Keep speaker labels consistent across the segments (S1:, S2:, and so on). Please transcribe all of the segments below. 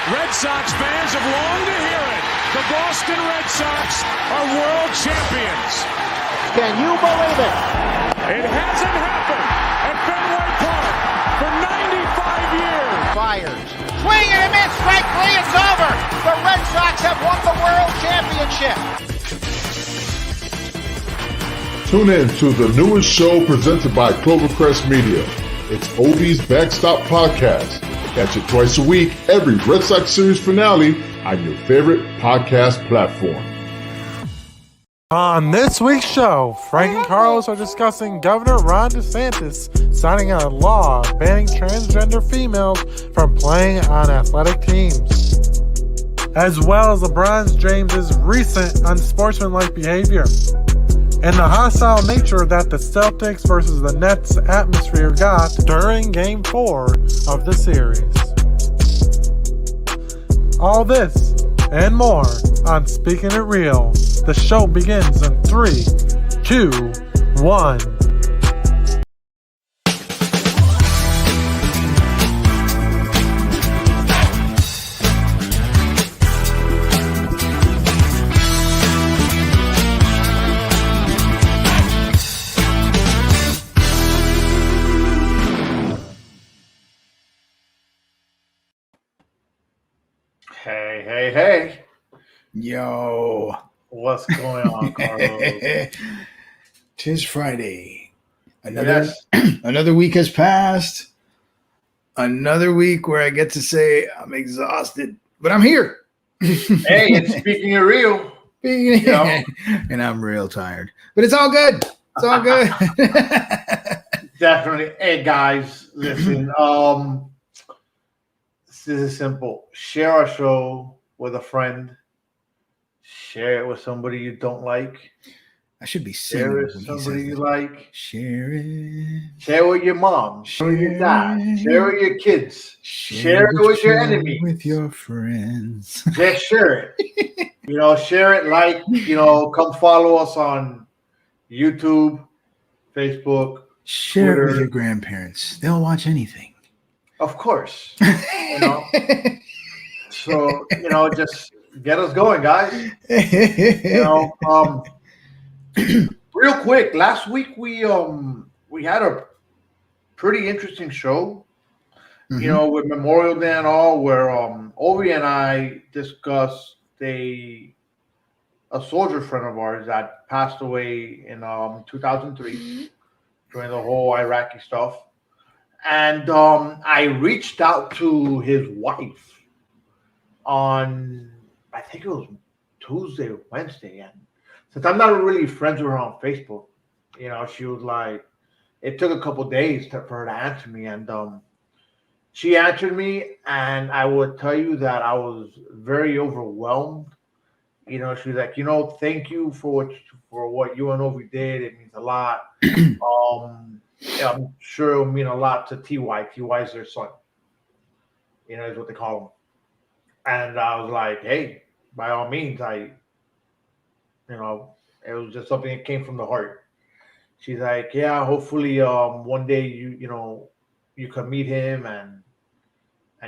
S1: Red Sox fans have longed to hear it. The Boston Red Sox are world champions.
S2: Can you believe it?
S1: It hasn't happened at Fenway Park for 95 years.
S2: Fires. Swing and a miss. Strike three. It's over. The Red Sox have won the world championship.
S3: Tune in to the newest show presented by Clovercrest Media. It's Obie's Backstop Podcast. Catch it twice a week, every Red Sox series finale on your favorite podcast platform.
S4: On this week's show, Frank and Carlos are discussing Governor Ron DeSantis signing a law banning transgender females from playing on athletic teams, as well as LeBron James' recent unsportsmanlike behavior, and the hostile nature that the Celtics versus the Nets atmosphere got during Game 4 of the series. All this and more on Speaking It Real. The show begins in 3, 2, 1.
S5: Hey.
S6: Yo.
S5: What's going on, Carlos?
S6: Tis Friday. Another week has passed. Another week where I get to say I'm exhausted, but I'm here.
S5: Hey, it's Speaking It Real.
S6: And I'm real tired. But it's all good. It's all good.
S5: Definitely. Hey, guys, listen. This is simple. Share our show with a friend. Share it with somebody you don't like.
S6: I should be singing.
S5: Share it with somebody you like.
S6: Share it.
S5: Share it with your mom. Share it with your dad. Share it with your kids. Share it with your enemies.
S6: With your friends.
S5: Just share it. Share it. Come follow us on YouTube, Facebook,
S6: Share
S5: Twitter.
S6: it with your grandparents. They'll watch anything.
S5: Of course. So, just get us going, guys. Real quick, last week we had a pretty interesting show, with Memorial Day and all, where Ovi and I discussed a soldier friend of ours that passed away in 2003 during the whole Iraqi stuff. And I reached out to his wife on, I think it was Tuesday or Wednesday. And since I'm not really friends with her on Facebook, she was like, it took a couple days for her to answer me. And she answered me, and I would tell you that I was very overwhelmed. She was like, thank you for what you and Ovi did. It means a lot. I'm sure it'll mean a lot to TY. TY is their son. Is what they call him. And I was like, hey, by all means, it was just something that came from the heart. She's like, yeah, hopefully one day you can meet him and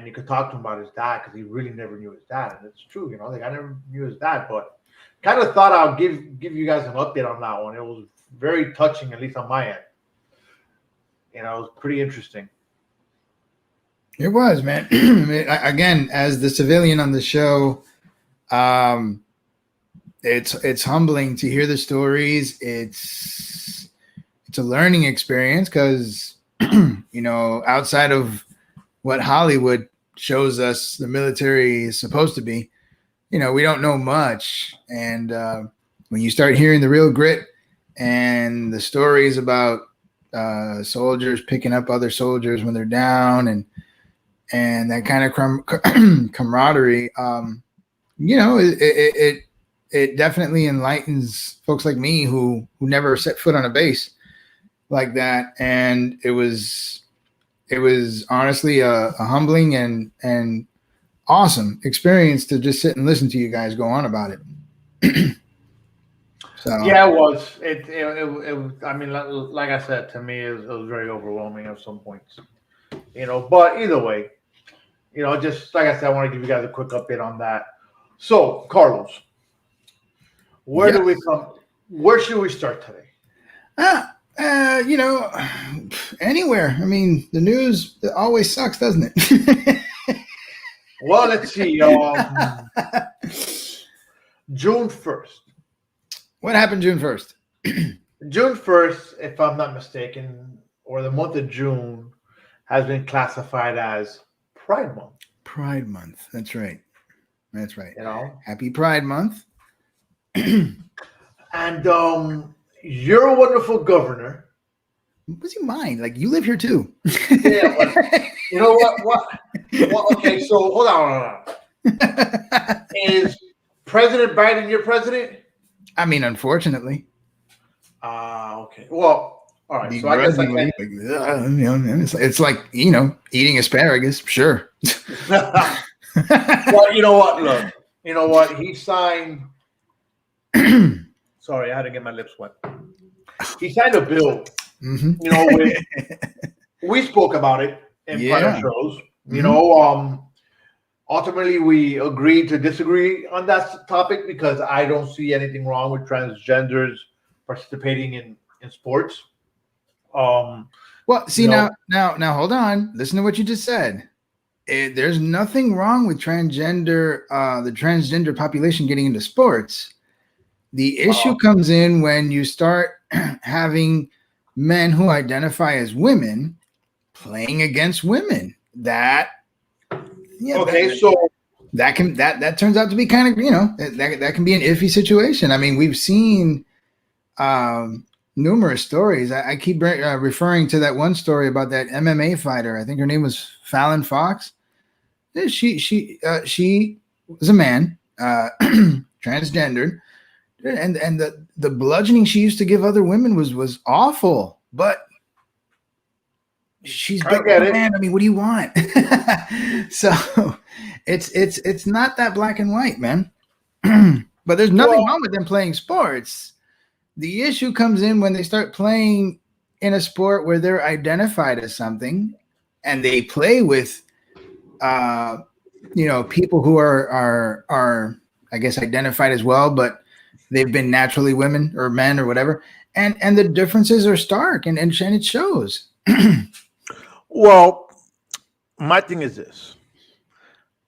S5: you could talk to him about his dad, because he really never knew his dad. And it's true, I never knew his dad, but kind of thought I'll give you guys an update on that one. It was very touching, at least on my end. It was pretty interesting.
S6: It was, man. Again, as the civilian on the show, it's humbling to hear the stories. It's a learning experience because, outside of what Hollywood shows us the military is supposed to be, we don't know much. And when you start hearing the real grit and the stories about soldiers picking up other soldiers when they're down and that kind of camaraderie, it definitely enlightens folks like me who never set foot on a base like that. And it was honestly a humbling and awesome experience to just sit and listen to you guys go on about it. So
S5: yeah, it was. It was. I mean, like I said, to me, it was very overwhelming at some points. But either way, just like I said, I want to give you guys a quick update on that. So, Carlos, where do we come? Where should we start today?
S6: Anywhere. I mean, the news always sucks, doesn't it?
S5: Well, let's see. June 1st.
S6: What happened June 1st?
S5: June 1st, if I'm not mistaken, or the month of June, has been classified as Pride Month.
S6: Pride Month. That's right. Happy Pride Month.
S5: And you're a wonderful governor.
S6: What's he mind? Like, you live here too.
S5: Yeah, but you know what? Okay, so hold on. Is President Biden your president?
S6: I mean, unfortunately.
S5: Okay. Well, all right. So I guess
S6: it's like eating asparagus. Sure.
S5: Well, you know what? Look, you know what? He signed. Sorry, I had to get my lips wet. He signed a bill.
S6: Mm-hmm.
S5: We spoke about it in prior shows.
S6: Mm-hmm.
S5: Ultimately, we agreed to disagree on that topic because I don't see anything wrong with transgenders participating in sports.
S6: Well, see, now, hold on. Listen to what you just said. There's nothing wrong with transgender, the transgender population getting into sports. The issue comes in when you start having men who identify as women playing against women. That turns out to be kind of, that can be an iffy situation. I mean, we've seen numerous stories. I keep referring to that one story about that MMA fighter. I think her name was Fallon Fox. She was a man, transgendered, and the bludgeoning she used to give other women was awful. But she's built like a man. I mean, what do you want? So it's not that black and white, man. But there's nothing wrong with them playing sports. The issue comes in when they start playing in a sport where they're identified as something, and they play with, people who are I guess identified as well, but they've been naturally women or men or whatever, and the differences are stark, and it shows.
S5: Well, my thing is this.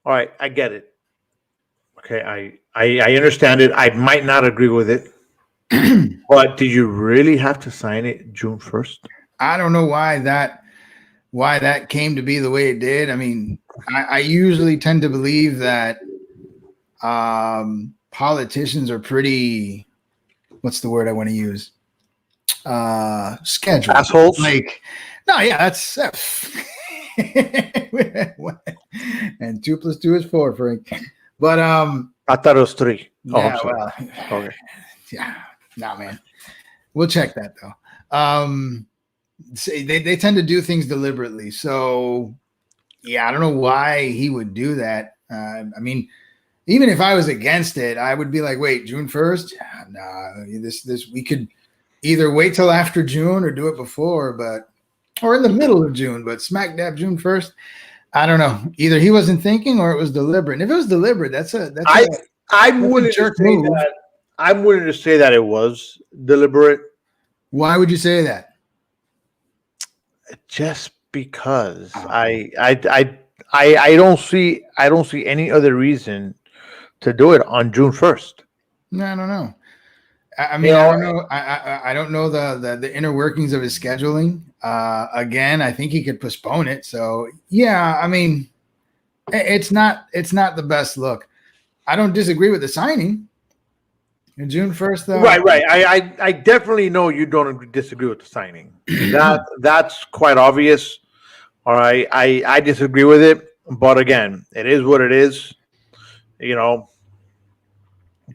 S5: All right, I get it. Okay, I understand it. I might not agree with it. But did you really have to sign it June 1st?
S6: I don't know why that came to be the way it did. I mean, I usually tend to believe that politicians are pretty, what's the word I want to use? Scheduled.
S5: Assholes.
S6: Like, no, yeah, that's and 2 + 2 is 4, Frank. But
S5: I thought it was 3.
S6: Yeah,
S5: Okay.
S6: Yeah, no, man. We'll check that though. They tend to do things deliberately. So, yeah, I don't know why he would do that. I mean, even if I was against it, I would be like, wait, June 1st? Nah, this we could either wait till after June or do it before, or in the middle of June, but smack dab June 1st. I don't know. Either he wasn't thinking or it was deliberate. And if it was deliberate, I'm willing
S5: to say that it was deliberate.
S6: Why would you say that?
S5: Just because I don't see any other reason to do it on June 1st.
S6: No, I don't know. I mean, I don't know. I don't know the inner workings of his scheduling. Again, I think he could postpone it. So yeah, I mean, it's not the best look. I don't disagree with the signing. June 1st, though.
S5: Right. I definitely know you don't disagree with the signing. That's quite obvious. All right. I disagree with it, but again, it is what it is.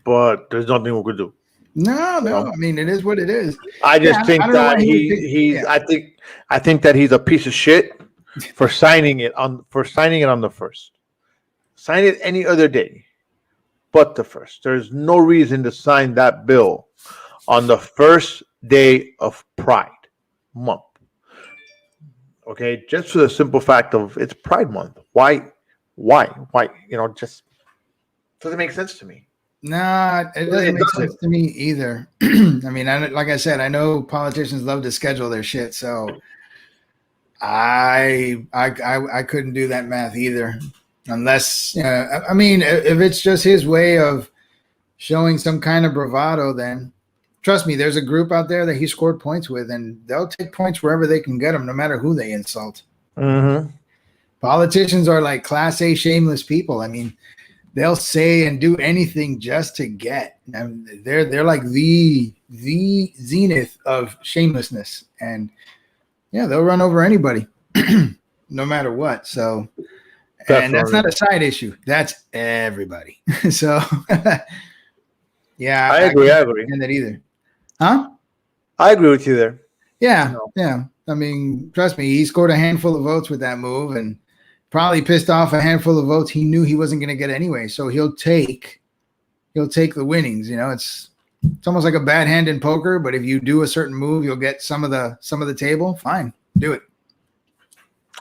S5: But there's nothing we could do.
S6: No. I mean, it is what it is.
S5: I just think that I think that he's a piece of shit for signing it on the 1st. Sign it any other day but the 1st. There's no reason to sign that bill on the first day of Pride Month. Okay, just for the simple fact of it's Pride Month. Why Why? Just doesn't make sense to me.
S6: Nah, it doesn't make sense to me either. I mean, like I said, I know politicians love to schedule their shit, so I couldn't do that math either, unless I mean, if it's just his way of showing some kind of bravado, then trust me, there's a group out there that he scored points with, and they'll take points wherever they can get them, no matter who they insult.
S5: Mm-hmm.
S6: Politicians are like class A shameless people. I mean, they'll say and do anything just to get. I mean, they're like the zenith of shamelessness, and yeah, they'll run over anybody, no matter what. So, and that's not a side issue. That's everybody. So, yeah,
S5: I agree. I agree.
S6: That either, huh?
S5: I agree with you there.
S6: Yeah, yeah. I mean, trust me, he scored a handful of votes with that move, and probably pissed off a handful of votes he knew he wasn't going to get anyway. So he'll take the winnings. It's almost like a bad hand in poker, but if you do a certain move, you'll get some of the table. Fine, do it.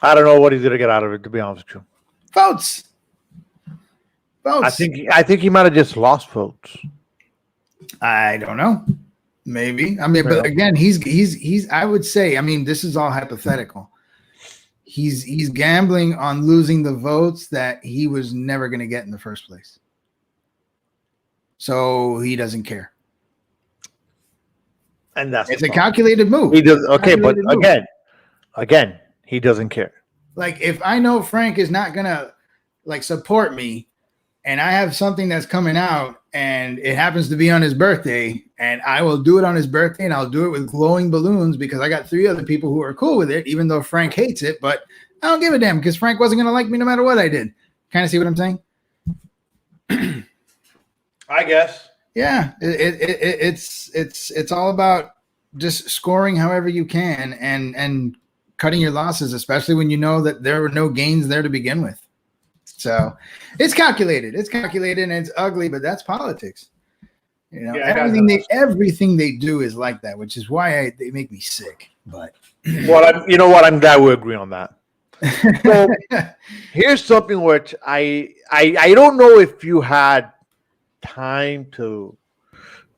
S5: I don't know what he's going to get out of it, to be honest with you.
S6: Votes.
S5: I think he might have just lost votes.
S6: I don't know. Maybe. I mean, but again, he's. I would say. I mean, this is all hypothetical. He's gambling on losing the votes that he was never going to get in the first place. So he doesn't care.
S5: And it's
S6: a calculated move.
S5: He does okay, but again, he doesn't care.
S6: Like, if I know Frank is not gonna support me, and I have something that's coming out and it happens to be on his birthday, and I will do it on his birthday, and I'll do it with glowing balloons because I got 3 other people who are cool with it, even though Frank hates it, but I don't give a damn because Frank wasn't going to like me no matter what I did. Kind of see what I'm saying?
S5: I guess.
S6: Yeah, it's all about just scoring however you can and cutting your losses, especially when you know that there were no gains there to begin with. So it's calculated. It's calculated and it's ugly, but that's politics. Everything they do is like that, which is why they make me sick. But
S5: I'm glad we agree on that. So here's something which I don't know if you had time to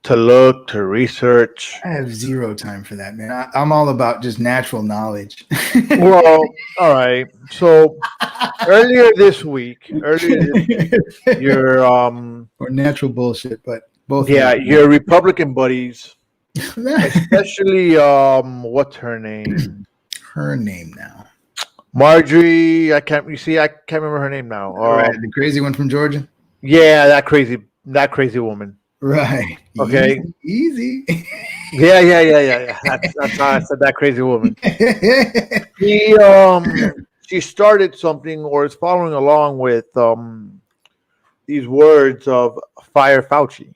S5: look, to research.
S6: I have zero time for that, man. I'm all about just natural knowledge.
S5: Well, all right. So earlier this week, your
S6: or natural bullshit, but both.
S5: Yeah, your Republican buddies, especially what's her name?
S6: Her name now,
S5: Marjorie. I can't remember her name now.
S6: Right, the crazy one from Georgia.
S5: Yeah, that crazy woman.
S6: Right.
S5: Okay.
S6: Easy.
S5: Yeah. That's how I said that crazy woman. She started something or is following along with these words of Fire Fauci.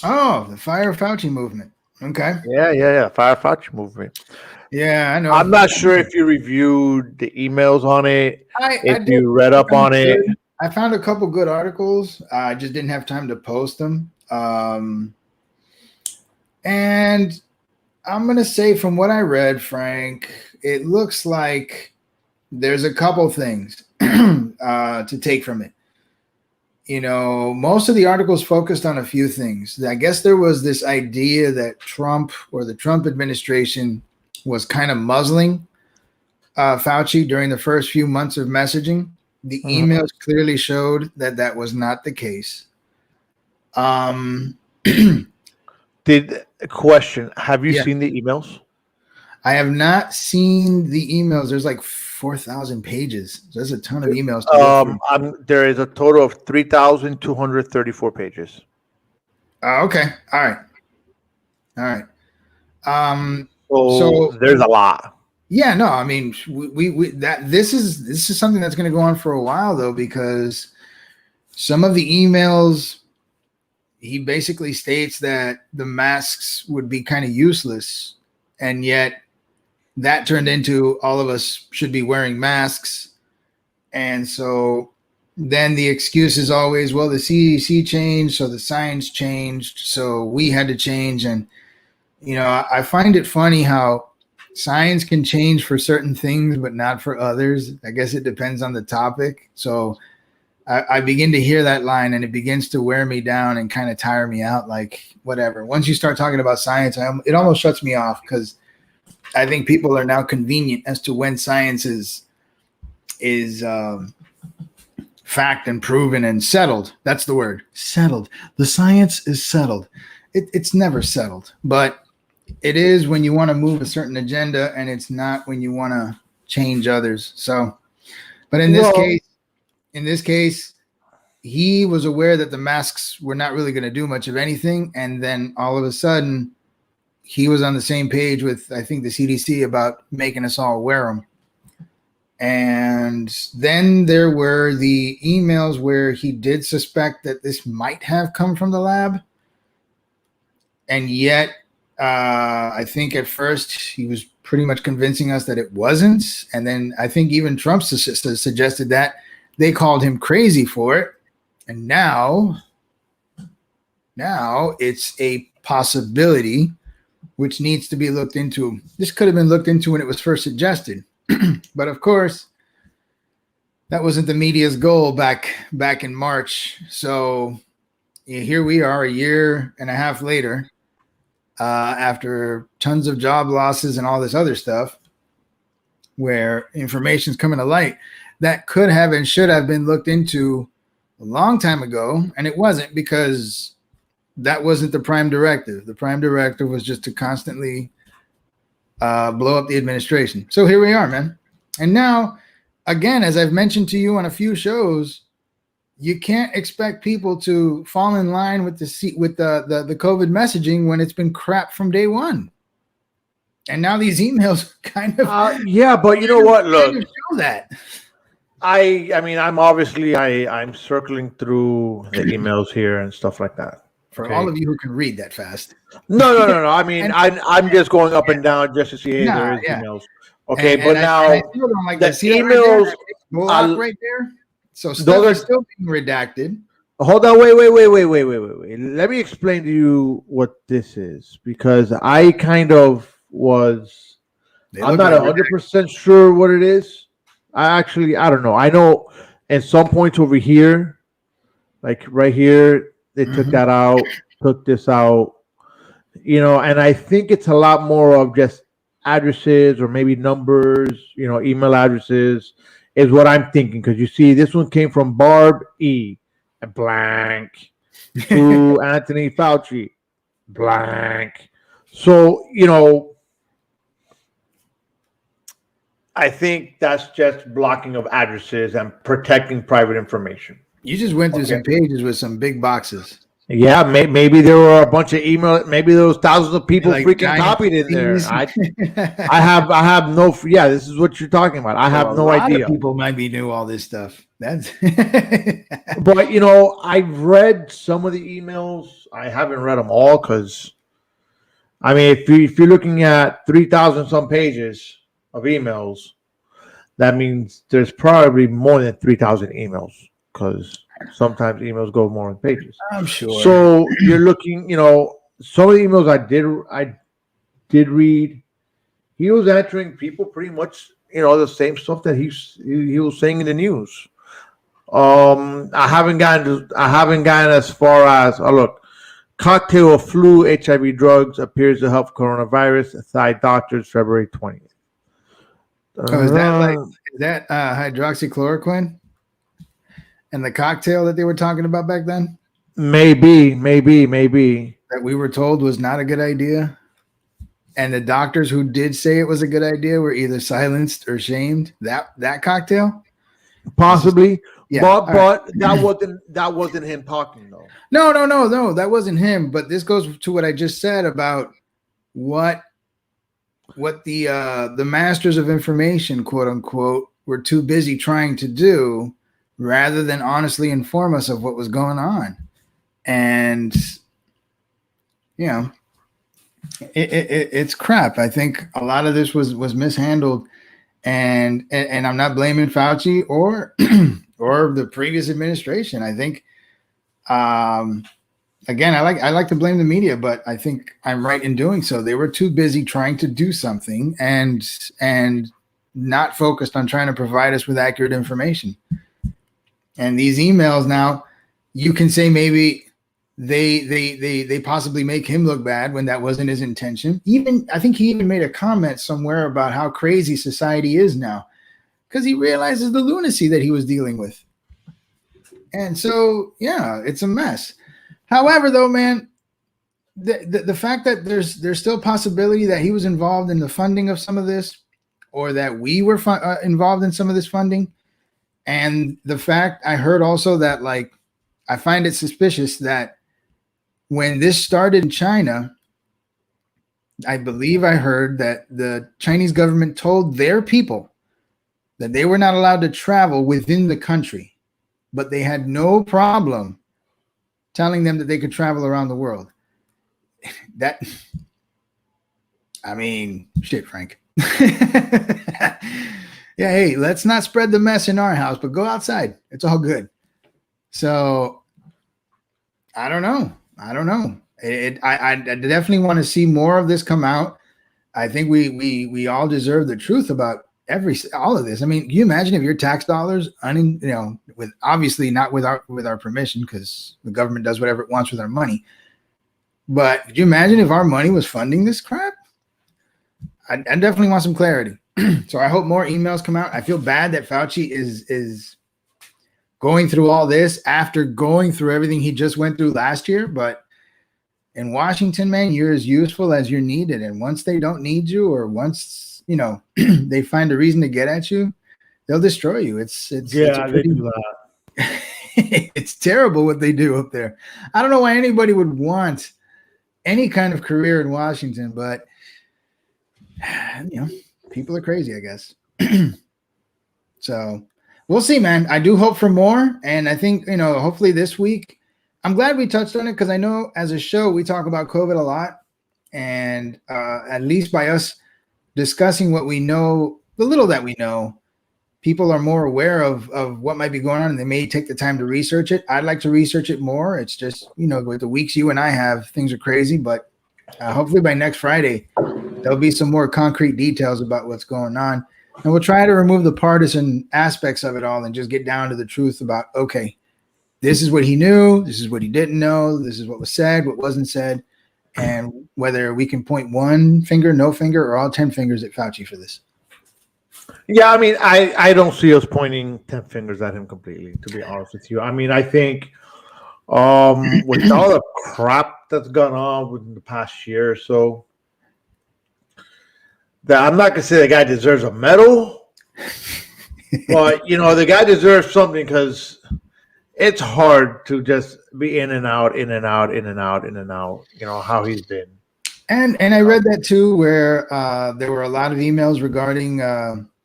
S6: Oh, the Fire Fauci movement. Okay.
S5: Yeah. Fire Fauci movement.
S6: Yeah, I know.
S5: I'm not sure if you reviewed the emails on it. If you read up on it.
S6: I found a couple good articles. I just didn't have time to post them. And I'm going to say from what I read, Frank, it looks like there's a couple things to take from it. Most of the articles focused on a few things. I guess there was this idea that Trump or the Trump administration was kind of muzzling Fauci during the first few months of messaging. The emails clearly showed that was not the case.
S5: Have you seen the emails?
S6: I have not seen the emails. There's like 4,000 pages. There's a ton of emails.
S5: There is a total of 3,234 pages.
S6: Okay. All right.
S5: So there's a lot.
S6: Yeah, no, I mean, this is something that's going to go on for a while though, because some of the emails, he basically states that the masks would be kind of useless, and yet that turned into all of us should be wearing masks. And so then the excuse is always, well, the CDC changed, so the science changed, so we had to change. And I find it funny how science can change for certain things, but not for others. I guess it depends on the topic. So I begin to hear that line and it begins to wear me down and kind of tire me out. Like, whatever. Once you start talking about science, it almost shuts me off, because I think people are now convenient as to when science is fact and proven and settled. That's the word, settled. The science is settled. It's never settled, but it is when you want to move a certain agenda, and it's not when you want to change others. So, but in this case, he was aware that the masks were not really going to do much of anything. And then all of a sudden he was on the same page with, I think, the CDC about making us all wear them. And then there were the emails where he did suspect that this might have come from the lab. And yet, I think at first he was pretty much convincing us that it wasn't. And then I think even Trump suggested that. They called him crazy for it. And now it's a possibility which needs to be looked into. This could have been looked into when it was first suggested. But of course, that wasn't the media's goal back in March. So here we are a year and a half later, after tons of job losses and all this other stuff, where information's coming to light that could have and should have been looked into a long time ago. And it wasn't, because that wasn't the prime directive. The prime directive was just to constantly blow up the administration. So here we are, man. And now, again, as I've mentioned to you on a few shows, you can't expect people to fall in line with the COVID messaging when it's been crap from day one. And now these emails kind of
S5: yeah, but you know what? Look,
S6: show that.
S5: I mean, I'm circling through the emails here and stuff like that.
S6: For all of you who can read that fast.
S5: No. I mean, I'm just going up and down just to see, hey, there is emails. Okay, but now
S6: I still don't like
S5: the
S6: that. See
S5: emails
S6: right there. So stuff is still being redacted.
S5: Hold on, wait. Let me explain to you what this is, because I kind of was. I'm not 100% sure what it is. I don't know. I know at some points over here, like right here, they took that out, took this out, and I think it's a lot more of just addresses or maybe numbers, email addresses is what I'm thinking. Because you see, this one came from Barb E. and blank to Anthony Fauci, blank. So, I think that's just blocking of addresses and protecting private information.
S6: You just went through some pages with some big boxes.
S5: Yeah, maybe there were a bunch of email. Maybe there was thousands of people freaking copied in there. I have no. Yeah, this is what you're talking about. I have no idea.
S6: People might be new all this stuff. That's.
S5: But I've read some of the emails. I haven't read them all, because, I mean, if you're looking at 3,000 some pages of emails, that means there's probably more than 3,000 emails, because sometimes emails go more than pages.
S6: I'm sure.
S5: So you're looking, some of the emails I did read. He was answering people pretty much, the same stuff that he was saying in the news. I haven't gotten as far as look. Cocktail of flu HIV drugs appears to help coronavirus. Thai doctors February 20th.
S6: Is that hydroxychloroquine and the cocktail that they were talking about back then?
S5: Maybe.
S6: That we were told was not a good idea. And the doctors who did say it was a good idea were either silenced or shamed. That cocktail?
S5: Possibly.
S6: Yeah.
S5: But that wasn't him talking, though.
S6: No, that wasn't him. But this goes to what I just said about what the masters of information, quote unquote, were too busy trying to do, rather than honestly inform us of what was going on. And it's crap. I think a lot of this was mishandled, and I'm not blaming Fauci or or the previous administration. I think again, I like to blame the media, but I think I'm right in doing so. They were too busy trying to do something and not focused on trying to provide us with accurate information. And these emails now, you can say maybe they possibly make him look bad when that wasn't his intention. Even I think he even made a comment somewhere about how crazy society is now because he realizes the lunacy that he was dealing with. And so, yeah, it's a mess. However, though, man, the fact that there's still possibility that he was involved in the funding of some of this, or that we were involved in some of this funding, and the fact I heard also that, like, I find it suspicious that when this started in China, I believe I heard that the Chinese government told their people that they were not allowed to travel within the country, but they had no problem telling them that they could travel around the world. That, I mean, shit, Frank. Yeah, hey, let's not spread the mess in our house, but go outside. It's all good. So I don't know. I definitely want to see more of this come out. I think we all deserve the truth about all of this. I mean, can you imagine if your tax dollars, with obviously not with our permission, because the government does whatever it wants with our money. But could you imagine if our money was funding this crap? I definitely want some clarity. So I hope more emails come out. I feel bad that Fauci is going through all this after going through everything he just went through last year. But in Washington, man, you're as useful as you're needed. And once they don't need you, or once, they find a reason to get at you, they'll destroy you. They do that. It's terrible what they do up there. I don't know why anybody would want any kind of career in Washington, but people are crazy, I guess. So we'll see, man. I do hope for more. And I think, hopefully this week, I'm glad we touched on it, because I know as a show, we talk about COVID a lot. And at least by us discussing what we know, the little that we know, people are more aware of what might be going on, and they may take the time to research it. I'd like to research it more. It's just, with the weeks you and I have, things are crazy. But hopefully by next Friday, there'll be some more concrete details about what's going on. And we'll try to remove the partisan aspects of it all and just get down to the truth about, okay, this is what he knew, this is what he didn't know, this is what was said, what wasn't said, and whether we can point one finger, no finger, or all 10 fingers at Fauci for this.
S7: Yeah, I mean, I don't see us pointing 10 fingers at him completely, to be honest with you. I mean, I think with all the crap that's gone on within the past year or so, that I'm not going to say the guy deserves a medal, but, the guy deserves something, because it's hard to just be in and out, how he's been. And
S6: I read that too, where there were a lot of emails regarding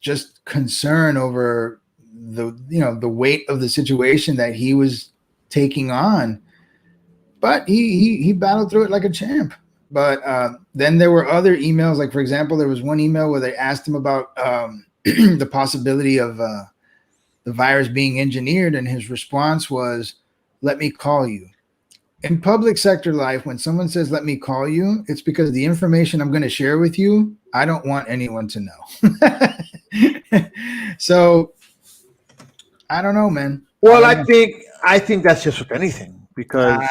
S6: just concern over the weight of the situation that he was taking on, but he battled through it like a champ. But then there were other emails, like, for example, there was one email where they asked him about the possibility of the virus being engineered, and his response was, "Let me call you." In public sector life, when someone says, "Let me call you," it's because the information I'm going to share with you, I don't want anyone to know. So I don't know, man.
S7: Well, I think that's just with anything, because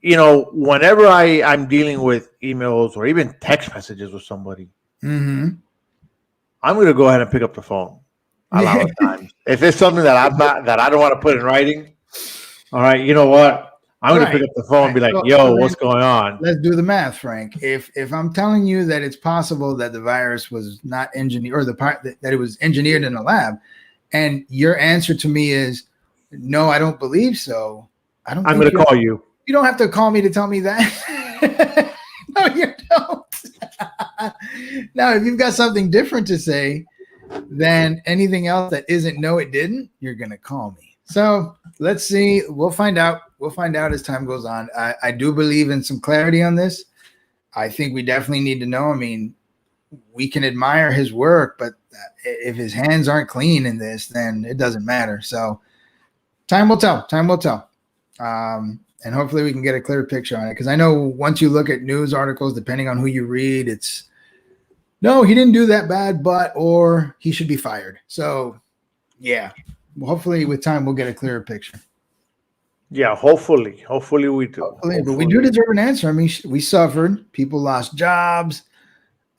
S7: whenever I'm dealing with emails or even text messages with somebody, I'm going to go ahead and pick up the phone a lot of times. If it's something that I don't want to put in writing, all right, you know what? I'm going to pick up the phone and be like, "Yo, what's going on?"
S6: Let's do the math, Frank. If I'm telling you that it's possible that the virus was not engineered, or that it was engineered in a lab, and your answer to me is, "No, I don't believe so," I'm going to call you. You don't have to call me to tell me that. No, you don't. Now, if you've got something different to say than anything else that isn't "no, it didn't," you're going to call me. So let's see. We'll find out. We'll find out as time goes on. I do believe in some clarity on this. I think we definitely need to know. I mean, we can admire his work, but if his hands aren't clean in this, then it doesn't matter. So time will tell. Time will tell. And hopefully we can get a clear picture on it. Because I know once you look at news articles, depending on who you read, it's, no, he didn't do that bad, or he should be fired. So, yeah, hopefully with time we'll get a clearer picture.
S7: Yeah, hopefully we do.
S6: Hopefully. But we do deserve an answer. I mean, we suffered. People lost jobs.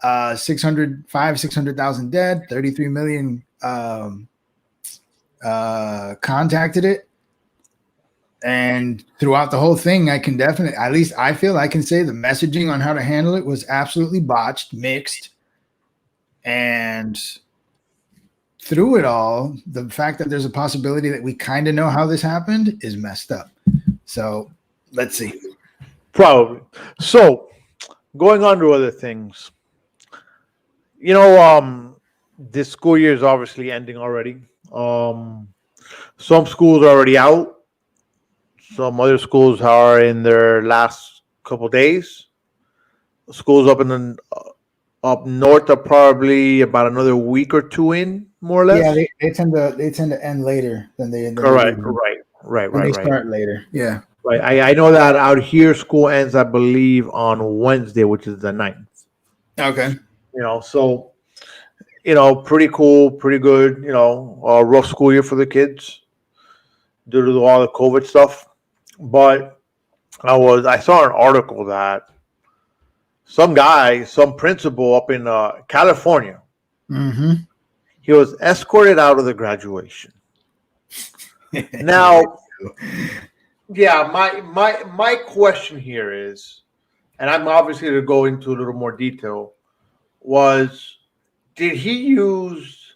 S6: 600,000 dead. 33 million contacted it. And throughout the whole thing, I can definitely, at least I feel I can say the messaging on how to handle it was absolutely botched, mixed, and through it all, the fact that there's a possibility that we kind of know how this happened is messed up. So let's see.
S7: Probably. So going on to other things, this school year is obviously ending already. Some schools are already out. Some other schools are in their last couple days. Schools up up north are probably about another week or two in, more or less.
S6: Yeah, they tend to end later than they.
S7: Right.
S6: They start later. Yeah.
S7: Right. I know that out here school ends, I believe, on Wednesday, which is the 9th.
S6: Okay.
S7: So pretty cool, pretty good. A rough school year for the kids due to all the COVID stuff. But I saw an article that some principal up in California, he was escorted out of the graduation. Now, yeah, my question here is, and I'm obviously to go into a little more detail, was did he use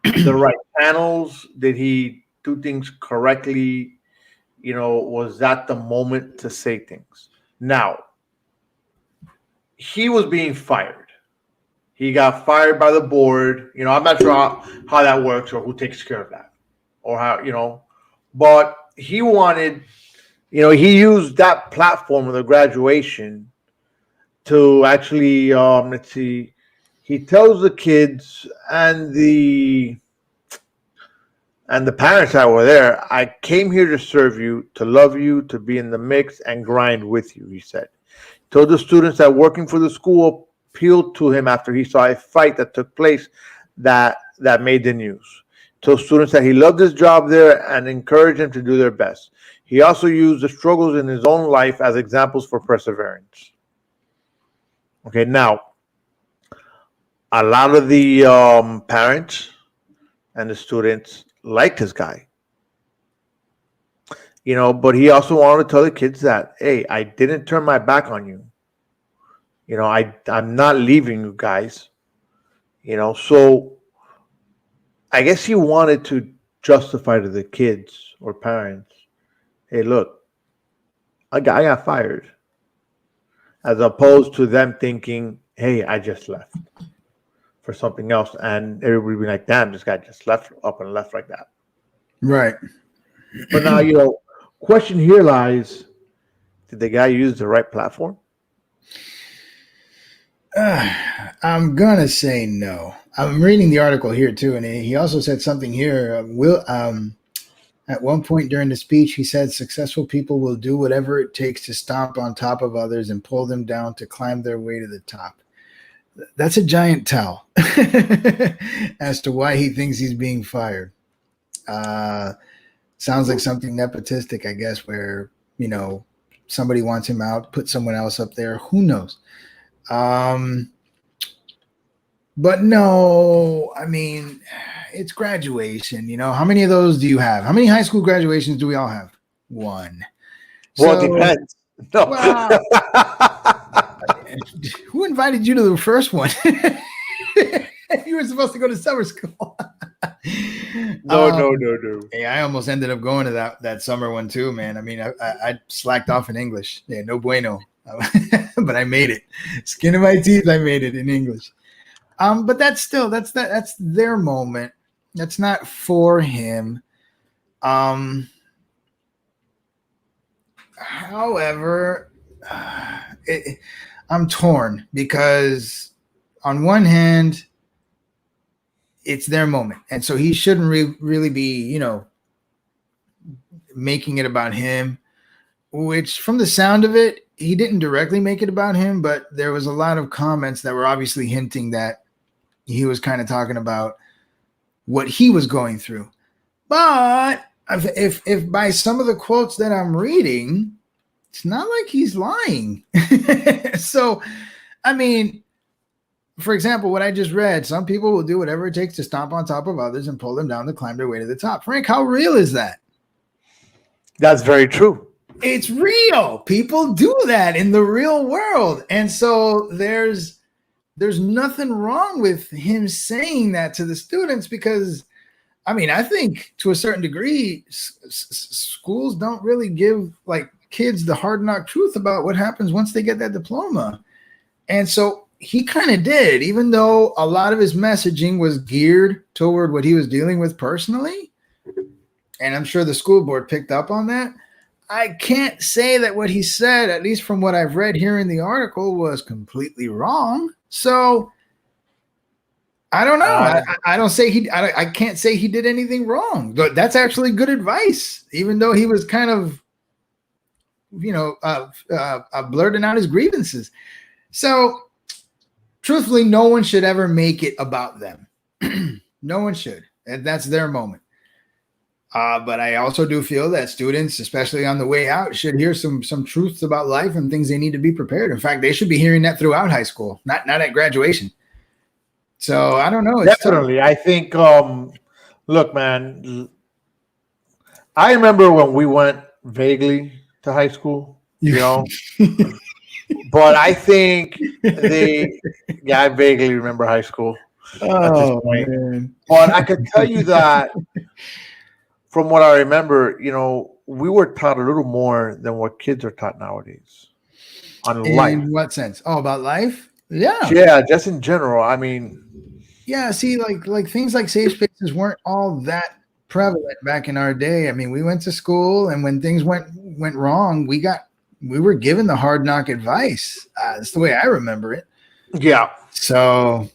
S7: the right channels? Did he do things correctly? Was that the moment to say things? Now, he was being fired. He got fired by the board. I'm not sure how that works or who takes care of that or how, but he wanted, he used that platform of the graduation to actually, let's see, he tells the kids and the parents that were there, I came here to serve you, to love you, to be in the mix and grind with you, he said. Told the students that working for the school appealed to him after he saw a fight that took place that made the news. Told students that he loved his job there and encouraged them to do their best. He also used the struggles in his own life as examples for perseverance. Okay, now, a lot of the parents and the students liked this guy, but he also wanted to tell the kids that, hey, I didn't turn my back on you. I'm not leaving you guys. So I guess he wanted to justify to the kids or parents, hey, look, I got fired, as opposed to them thinking, hey, I just left for something else, and everybody be like, damn, this guy just left up and left like that.
S6: Right.
S7: But now, question here lies, did the guy use the right platform?
S6: I'm going to say no. I'm reading the article here too, and he also said something here. At one point during the speech, he said successful people will do whatever it takes to stomp on top of others and pull them down to climb their way to the top. That's a giant tell as to why he thinks he's being fired. Sounds like something nepotistic, I guess, where, somebody wants him out, put someone else up there. Who knows? But no, I mean, it's graduation. How many of those do you have? How many high school graduations do we all have? One.
S7: Well, it depends. No.
S6: Well, who invited you to the first one? You were supposed to go to summer school.
S7: No.
S6: Hey, I almost ended up going to that summer one too, man. I mean, I slacked off in English. Yeah, no bueno. But I made it. Skin of my teeth, I made it in English. But that's their moment. That's not for him. However, I'm torn because on one hand, it's their moment. And so he shouldn't really be, making it about him, which from the sound of it, he didn't directly make it about him, but there was a lot of comments that were obviously hinting that he was kind of talking about what he was going through. But if by some of the quotes that I'm reading, it's not like he's lying. So, I mean, for example, what I just read, some people will do whatever it takes to stomp on top of others and pull them down to climb their way to the top. Frank, how real is that?
S7: That's very true.
S6: It's real. People do that in the real world. And so there's nothing wrong with him saying that to the students because, I mean, I think to a certain degree, schools don't really give like kids the hard knock truth about what happens once they get that diploma. And so he kind of did, even though a lot of his messaging was geared toward what he was dealing with personally. And I'm sure the school board picked up on that. I can't say that what he said, at least from what I've read here in the article, was completely wrong. So I don't know. I don't say I can't say he did anything wrong. But that's actually good advice, even though he was kind of, blurting out his grievances. So truthfully, no one should ever make it about them. No one should. And that's their moment. But I also do feel that students, especially on the way out, should hear some truths about life and things they need to be prepared. In fact, they should be hearing that throughout high school, not at graduation. So I don't know. It's
S7: definitely. Tough. I think, look, man, I remember when we went vaguely to high school, but I think I vaguely remember high school at this point. Man. But I can tell you that from what I remember, we were taught a little more than what kids are taught nowadays on life.
S6: In what sense? Oh, about life? Yeah.
S7: Yeah, just in general. I mean,
S6: yeah, see, like things like safe spaces weren't all that prevalent back in our day. I mean, we went to school, and when things went wrong, we were given the hard knock advice. That's the way I remember it.
S7: Yeah.
S6: So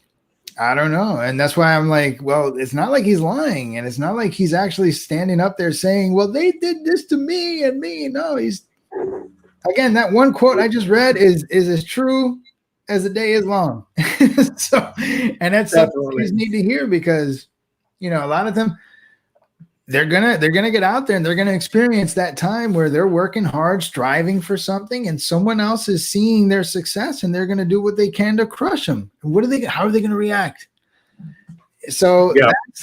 S6: I don't know. And that's why I'm like, well, it's not like he's lying. And it's not like he's actually standing up there saying, well, they did this to me and me. No, again, that one quote I just read is as true as the day is long. So, and that's something you need to hear because, a lot of them, they're gonna get out there and they're gonna experience that time where they're working hard, striving for something, and someone else is seeing their success and they're gonna do what they can to crush them. How are they gonna react? So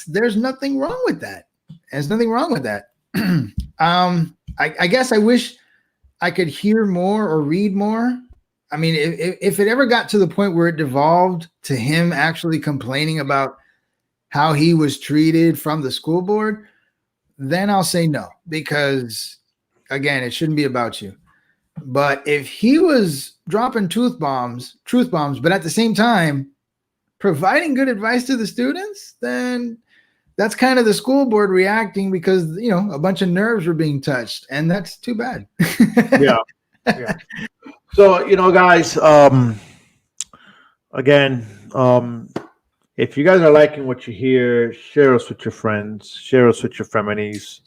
S6: there's nothing wrong with that. There's nothing wrong with that. I guess I wish I could hear more or read more. I mean, if it ever got to the point where it devolved to him actually complaining about how he was treated from the school board, then I'll say no, because again, it shouldn't be about you. But if he was dropping truth bombs, but at the same time providing good advice to the students, then that's kind of the school board reacting because, a bunch of nerves were being touched, and that's too bad.
S7: Yeah. So, guys, again, if you guys are liking what you hear, share us with your friends, share us with your feminies.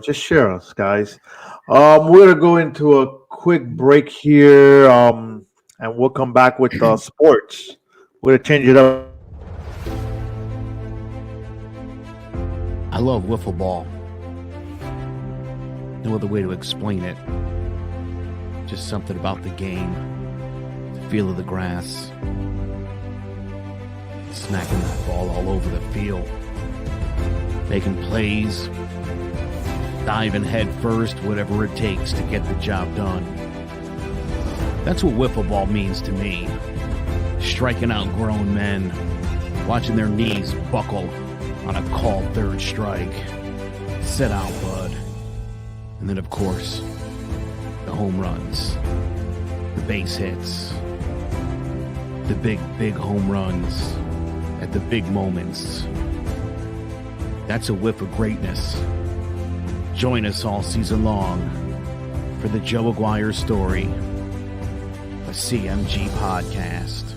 S7: Just share us, guys. We're going to go into a quick break here, and we'll come back with sports. We're going to change it up.
S8: I love wiffle ball. No other way to explain it. Just something about the game, the feel of the grass, smacking that ball all over the field, making plays, diving head first, whatever it takes to get the job done. That's what wiffle ball means to me. Striking out grown men, watching their knees buckle on a called third strike. Sit out, bud. And then, of course, the home runs, the base hits, the big home runs at the big moments. That's a whiff of greatness. Join us all season long for the Joe Aguirre Story, a CMG podcast.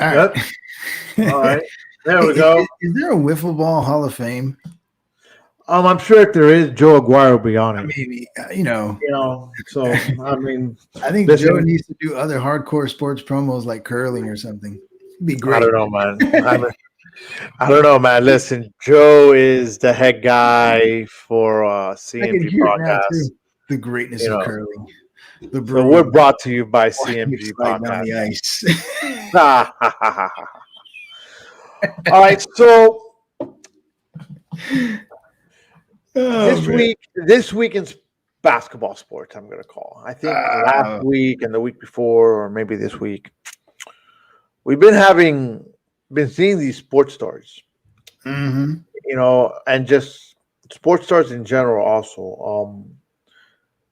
S6: All right.
S7: All right. There we go.
S6: Is there a wiffle ball Hall of Fame?
S7: I'm sure if there is, Joe Aguirre will be on it.
S6: Maybe,
S7: So I mean,
S6: I think
S7: listen,
S6: Joe needs to do other hardcore sports promos like curling or something. It'd be great.
S7: I don't know, man. I don't know, man. Listen, Joe is the head guy for CMG podcast.
S6: The greatness of curling.
S7: So we're brought to you by CMG
S6: podcast. On the ice.
S7: All right, so this week in basketball sports, I'm going to call. I think last week and the week before, or maybe this week, we've been seeing these sports stars, and just sports stars in general. Also,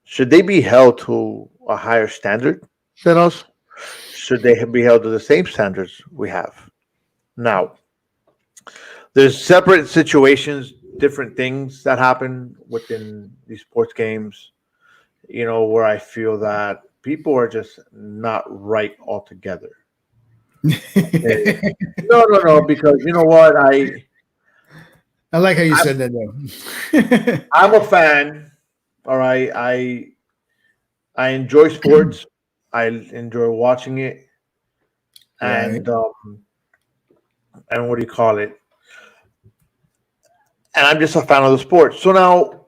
S7: should they be held to a higher standard than us? Should they be held to the same standards we have? Now, there's separate situations, different things that happen within these sports games, where I feel that people are just not right altogether. No, because you know what? I
S6: like how you said that, though.
S7: I'm a fan. All right. I enjoy sports. I enjoy watching it. And what do you call it? And I'm just a fan of the sport. So now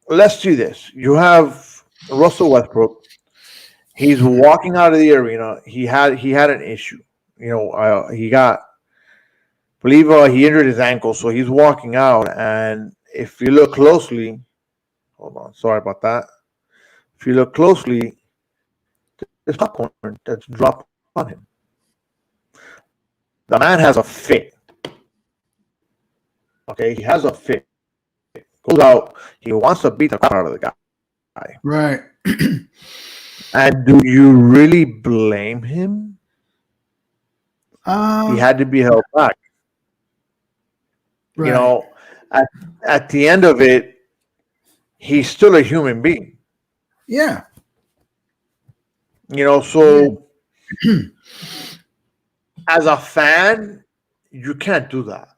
S7: let's do this. You have Russell Westbrook. He's walking out of the arena. He had an issue. He injured his ankle, so he's walking out. And if you look closely, hold on, sorry about that. If you look closely, there's popcorn that's dropped on him. The man has a fit. Okay, he has a fit. Goes out. He wants to beat the crap out of the guy.
S6: Right.
S7: And do you really blame him? He had to be held back. Right. At the end of it, he's still a human being.
S6: Yeah.
S7: So as a fan, you can't do that.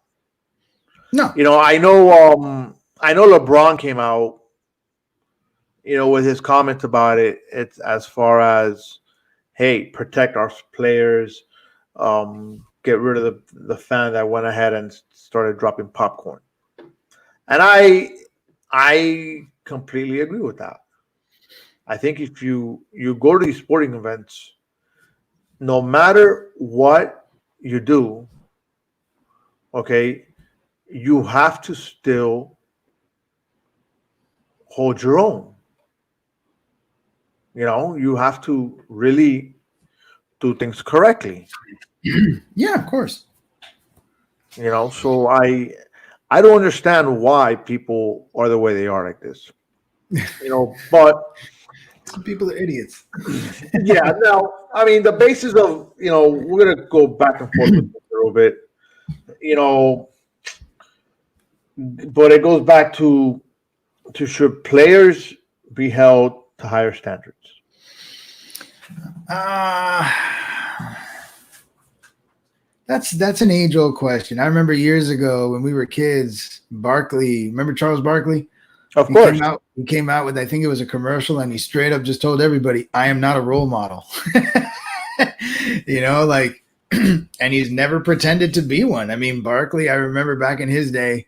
S6: No.
S7: I know LeBron came out, with his comments about it. It's as far as, hey, protect our players, get rid of the fan that went ahead and started dropping popcorn. And I completely agree with that. I think if you go to these sporting events, no matter what you do, okay, you have to still hold your own. You have to really do things correctly.
S6: Yeah, of course.
S7: So I don't understand why people are the way they are like this. But
S6: some people are idiots.
S7: Yeah, no, I mean the basis of we're gonna go back and forth with this a little bit, but it goes back to should players be held to higher standards?
S6: That's an age-old question. I remember years ago when we were kids, Barkley, remember Charles Barkley?
S7: Of course.
S6: He came out with, I think it was a commercial, and he straight up just told everybody, I am not a role model. And he's never pretended to be one. I mean, Barkley, I remember back in his day,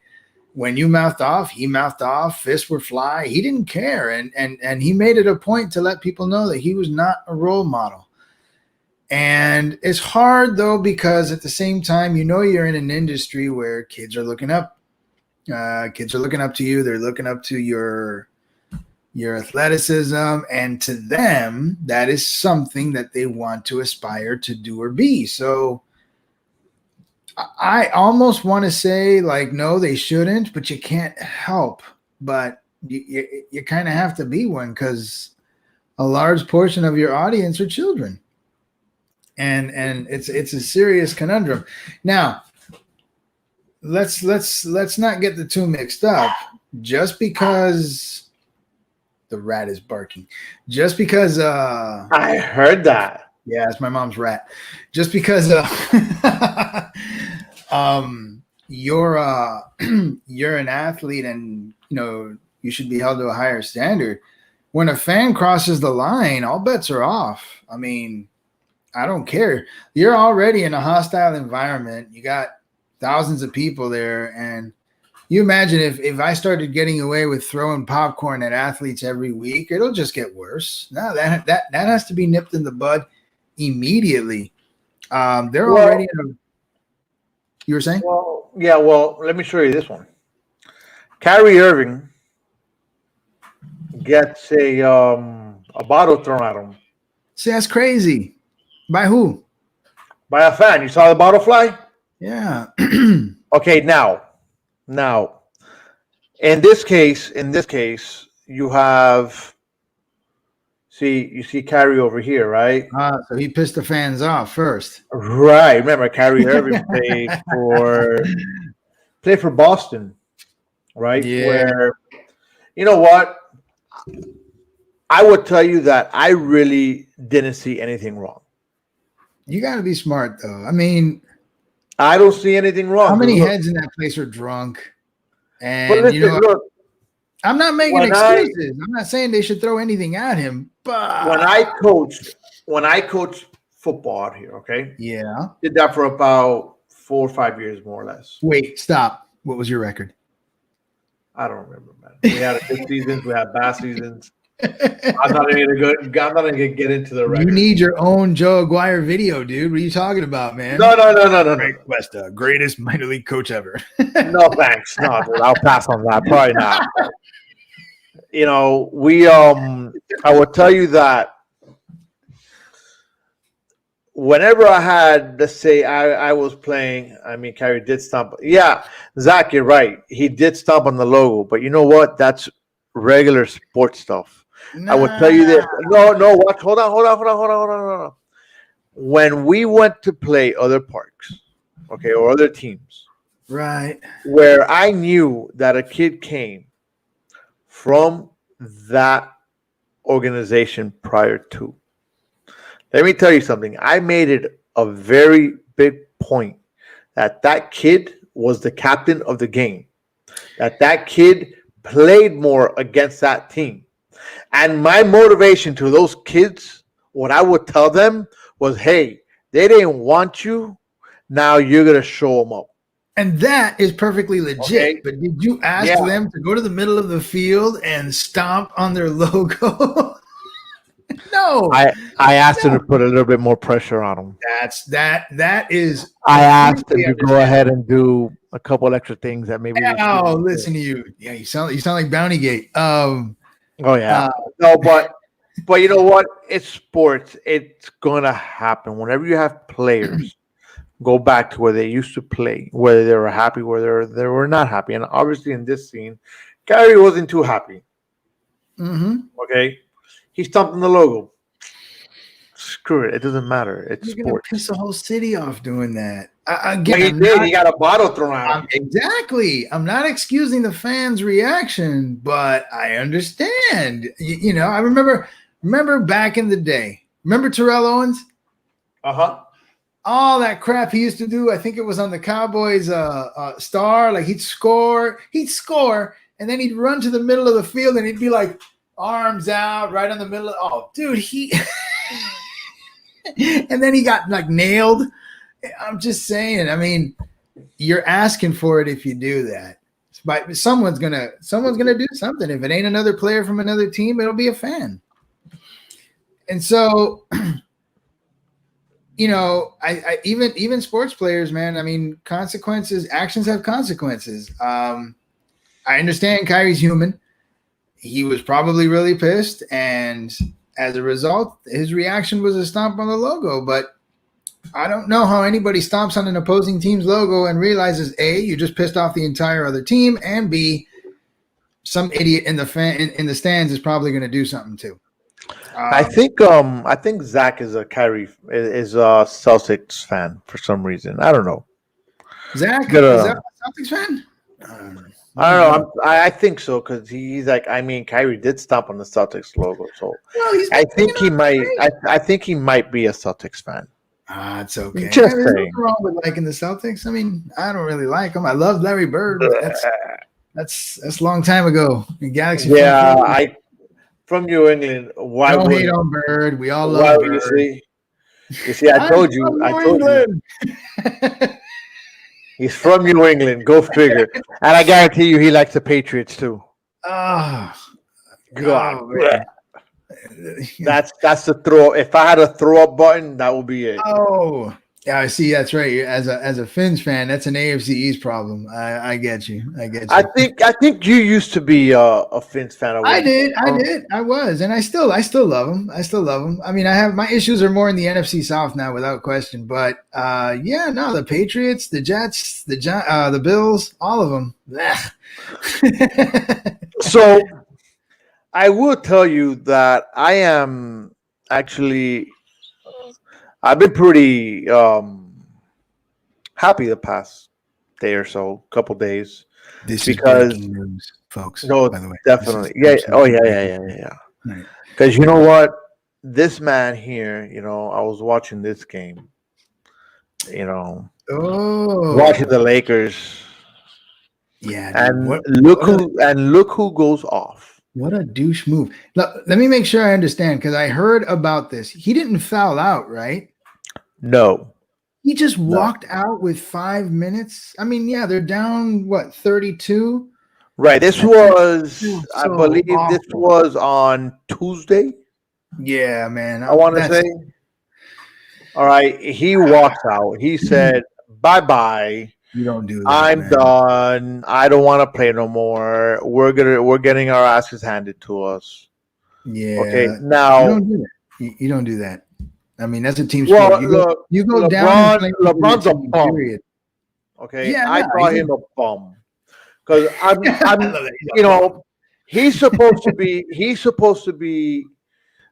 S6: when you mouthed off, he mouthed off, fists would fly. He didn't care. And he made it a point to let people know that he was not a role model. And it's hard, though, because at the same time, you're in an industry where kids are looking up. Kids are looking up to you. They're looking up to your athleticism. And to them, that is something that they want to aspire to do or be. So I almost want to say, no, they shouldn't, but you can't help. But you kind of have to be one because a large portion of your audience are children. And it's a serious conundrum. Now, let's not get the two mixed up. Just because the rat is barking, just because
S7: I heard that.
S6: Yeah, it's my mom's rat. Just because you're an athlete and you should be held to a higher standard. When a fan crosses the line, all bets are off. I mean, I don't care. You're already in a hostile environment. You got thousands of people there, and you imagine if I started getting away with throwing popcorn at athletes every week, it'll just get worse. No, that has to be nipped in the bud immediately. They're already in a. You were saying?
S7: Well, yeah. Well, let me show you this one. Kyrie Irving gets a bottle thrown at him.
S6: See, that's crazy. By who?
S7: By a fan. You saw the bottle fly?
S6: Yeah.
S7: Okay, now, in this case, you see Kyrie over here, right?
S6: So he pissed the fans off first.
S7: Right. Remember, Kyrie Irving played for Boston, right?
S6: Yeah.
S7: Where, you know what? I would tell you that I really didn't see anything wrong.
S6: You got to be smart, though. I mean,
S7: I don't see anything wrong.
S6: how many heads in that place are drunk? And
S7: but listen, look,
S6: I'm not making excuses. I'm not saying they should throw anything at him, but
S7: when I coached football out here, okay?
S6: Yeah.
S7: Did that for about 4 or 5 years, more or less.
S6: Wait, stop. What was your record?
S7: I don't remember, man. We had good seasons, we had bad seasons. I'm not gonna get into the record.
S6: You need your own Joe Aguirre video, dude. What are you talking about, man?
S7: No.
S6: West, greatest minor league coach ever.
S7: No, thanks. No, dude, I'll pass on that. Probably not. I will tell you that whenever I had, let's say I was playing, I mean, Kyrie did stomp. Yeah, Zach, you're right. He did stomp on the logo, but you know what? That's regular sports stuff. Nah. I would tell you this. No, watch. Hold on. When we went to play other parks, okay, or other teams,
S6: right,
S7: where I knew that a kid came from that organization prior to, let me tell you something. I made it a very big point that kid was the captain of the game, that kid played more against that team. And my motivation to those kids, what I would tell them was, hey, they didn't want you. Now you're going to show them up.
S6: And that is perfectly legit. Okay. But did you ask them to go to the middle of the field and stomp on their logo? No.
S7: I asked them to put a little bit more pressure on them.
S6: That is.
S7: I asked them to go ahead and do a couple extra things that maybe.
S6: Oh, listen to you. Yeah, you sound like Bountygate.
S7: No, but you know what? It's sports. It's gonna happen. Whenever you have players go back to where they used to play, whether they were happy, whether they were not happy, and obviously in this scene, Kyrie wasn't too happy.
S6: Mm-hmm.
S7: Okay, he stomped on the logo. Screw it. It doesn't matter. It's
S6: You're
S7: sports.
S6: Gonna piss the whole city off doing that.
S7: Again, he got a bottle thrown at him.
S6: Exactly. I'm not excusing the fans' reaction, but I understand. I remember back in the day. Remember Terrell Owens?
S7: Uh-huh.
S6: All that crap he used to do. I think it was on the Cowboys star. Like he'd score, and then he'd run to the middle of the field and he'd be like arms out right on the middle. Oh, dude, and then he got like nailed. I'm just saying. I mean, you're asking for it if you do that. But someone's gonna do something. If it ain't another player from another team, it'll be a fan. And so, I even sports players, man. I mean, actions have consequences. I understand Kyrie's human. He was probably really pissed, and as a result, his reaction was a stomp on the logo. But I don't know how anybody stomps on an opposing team's logo and realizes A, you just pissed off the entire other team, and B, some idiot in the stands is probably going to do something too.
S7: I think Zach is a Celtics fan for some reason. I don't know.
S6: Zach is a Celtics fan?
S7: I don't know. I think so because he's like. I mean, Kyrie did stomp on the Celtics logo, so
S6: Well, he's
S7: I
S6: been
S7: think he
S6: playing
S7: might.
S6: great.
S7: I think he might be a Celtics fan.
S6: It's okay.
S7: Just
S6: There's
S7: saying.
S6: nothing wrong with liking the Celtics. I mean, I don't really like them. I love Larry Bird, but that's a long time ago. The Galaxy.
S7: Yeah, from New England. Why
S6: don't
S7: would
S6: hate on Bird? We all
S7: why
S6: love
S7: would
S6: Bird.
S7: you see? I told you. I told you. He's from New England. Go figure. And I guarantee you, he likes the Patriots too.
S6: Oh,
S7: God.
S6: man.
S7: That's the throw. If I had a throw up button, that would be it.
S6: Oh, yeah. I see. That's right. As a Finns fan, that's an AFC East problem. I get you. I
S7: think you used to be a Finns fan.
S6: I did. I was, and I still love them. I mean, I have my issues are more in the NFC South now, without question. But the Patriots, the Jets, the Bills, all of them.
S7: So I will tell you that I am actually. I've been pretty happy the past day or so, couple days.
S6: This
S7: because
S6: is breaking news, folks.
S7: No,
S6: by the way,
S7: definitely, yeah. Oh, yeah. Because you know what, this man here, I was watching this game. Watching the Lakers.
S6: Yeah,
S7: and look who goes off.
S6: What a douche move. Let me make sure I understand, because I heard about this. He didn't foul out, right?
S7: No.
S6: He just walked out with 5 minutes. I mean, yeah, they're down, 32?
S7: Right. This was, I believe this was on Tuesday.
S6: Yeah, man.
S7: I want to say. All right. He walks out. He said, bye-bye.
S6: You don't do that.
S7: I'm done. I don't want to play no more. We're getting our asses handed to us.
S6: Yeah.
S7: Okay. Now
S6: you don't do that. You don't do that. I mean, that's a team sport. You go down.
S7: LeBron's a bum. Period. Okay. Yeah, I call him a bum because I'm he's supposed to be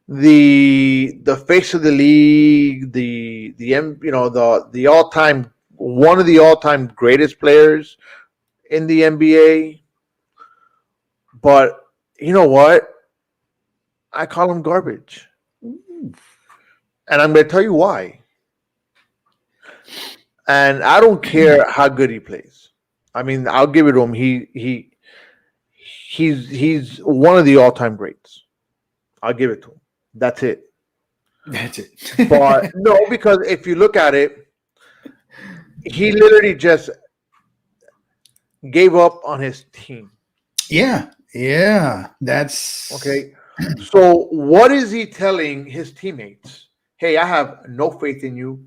S7: the face of the league, the all-time. One of the all-time greatest players in the NBA. But you know what? I call him garbage. And I'm going to tell you why. And I don't care how good he plays. I mean, I'll give it to him. He's one of the all-time greats. I'll give it to him. That's it. But no, because if you look at it, he literally just gave up on his team.
S6: Yeah, that's
S7: okay. So what is he telling his teammates? Hey, I have no faith in you.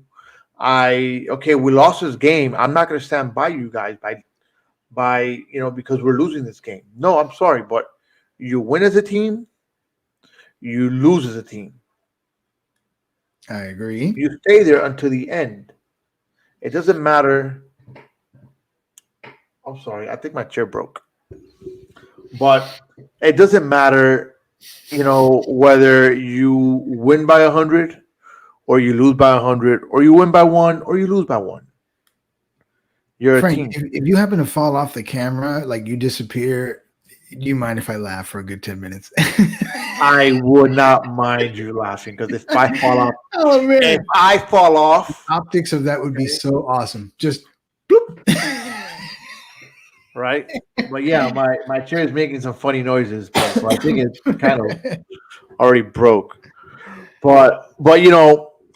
S7: We lost this game. I'm not going to stand by you guys by because we're losing this game. No, I'm sorry, but you win as a team, you lose as a team.
S6: I agree.
S7: You stay there until the end. It doesn't matter. I'm sorry. I think my chair broke. But it doesn't matter, whether you win by 100 or you lose by 100 or you win by 1 or you lose by 1. You're
S6: Frank,
S7: a team.
S6: If you happen to fall off the camera, like you disappear, do you mind if I laugh for a good 10 minutes?
S7: I would not mind you laughing because if I fall off,
S6: optics of that would be so awesome. Just bloop.
S7: Right? But yeah, my chair is making some funny noises, so I think it's kind of already broke. But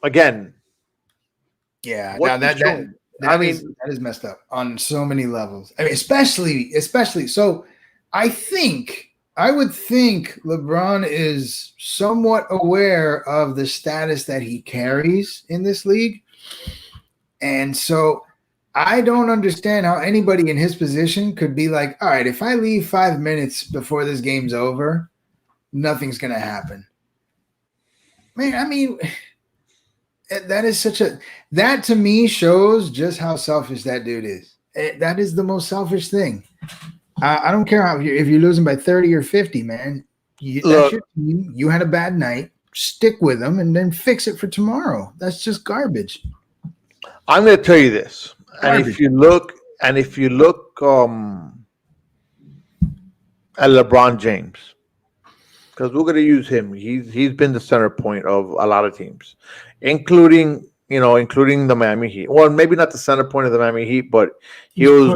S7: again,
S6: yeah. Now that is messed up on so many levels. I mean, especially. So I would think LeBron is somewhat aware of the status that he carries in this league. And so I don't understand how anybody in his position could be like, all right, if I leave 5 minutes before this game's over, nothing's going to happen. Man, I mean, that to me shows just how selfish that dude is. That is the most selfish thing. I don't care if you're losing by 30 or 50, man. That's your team. You had a bad night. Stick with them and then fix it for tomorrow. That's just garbage.
S7: I'm going to tell you this. Garbage. And if you look And LeBron James, because we're going to use him. He's been the center point of a lot of teams, including the Miami Heat. Well, maybe not the center point of the Miami Heat, but he was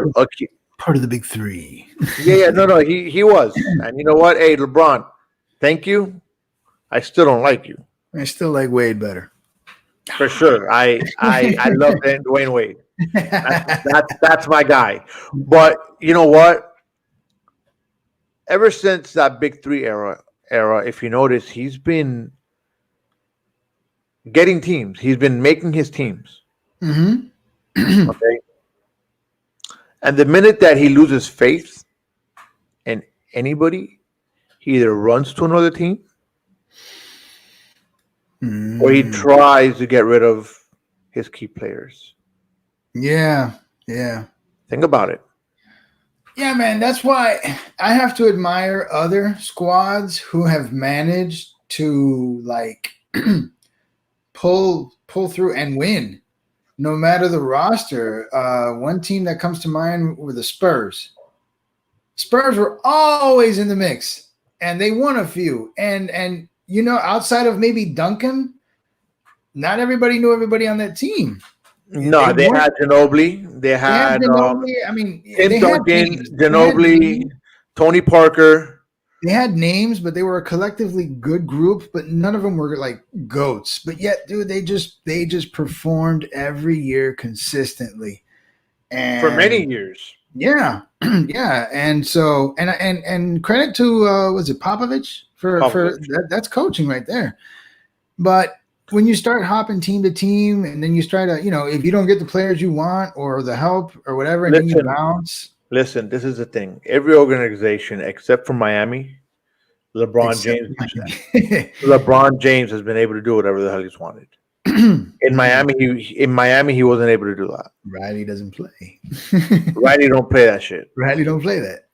S6: part of the big three.
S7: No, he was. And you know what? Hey, LeBron, thank you. I still don't like you.
S6: I still like Wade better.
S7: For sure. I love Dwayne Wade. That's my guy. But you know what? Ever since that Big Three era, if you notice, he's been getting teams. He's been making his teams.
S6: Mm-hmm.
S7: Okay. And the minute that he loses faith in anybody, he either runs to another team or he tries to get rid of his key players.
S6: Yeah.
S7: Think about it.
S6: Yeah, man. That's why I have to admire other squads who have managed to like pull through and win, no matter the roster. One team that comes to mind were the Spurs. Spurs were always in the mix, and they won a few. And outside of maybe Duncan, not everybody knew everybody on that team.
S7: No, they had Ginobili. They had
S6: Ginobili. I mean,
S7: Tim Duncan, Ginobili, Tony Parker.
S6: They had names, but they were a collectively good group, but none of them were like goats. But yet, dude, they just performed every year consistently. And
S7: for many years.
S6: Yeah. Yeah. And so and credit to was it Popovich for that's coaching right there. But when you start hopping team to team and then you try to, if you don't get the players you want or the help or whatever, and then you bounce.
S7: Listen, this is the thing. Every organization except for Miami, LeBron James has been able to do whatever the hell he's wanted. In Miami, he wasn't able to do that.
S6: Riley doesn't play.
S7: Riley don't play that shit.
S6: Riley don't play that.